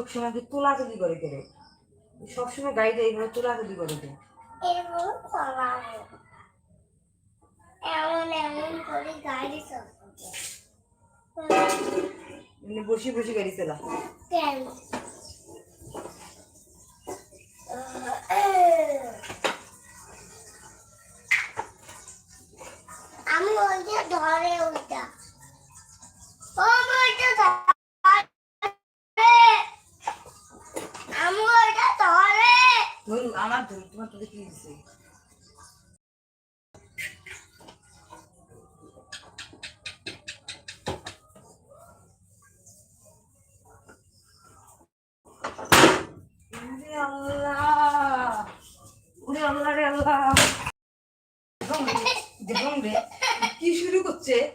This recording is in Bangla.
সময় কি তোলাতুলি করে কেড়ে সবসময় গাড়িটা এইভাবে তোলাতুলি করে দেয় এমন এমন করে গাড়ি চালাবে এমনি বসে বসে গাড়ি চালা কেন আমি ওইটা ধরে ওইটা ও ওইটা ধরে আমি ওইটা ধরে আমার ধর তোমার তোকে কি দিছে আল্লাহ ওরে আল্লাহ রে আল্লাহ দেখুন রে কি শুরু করছে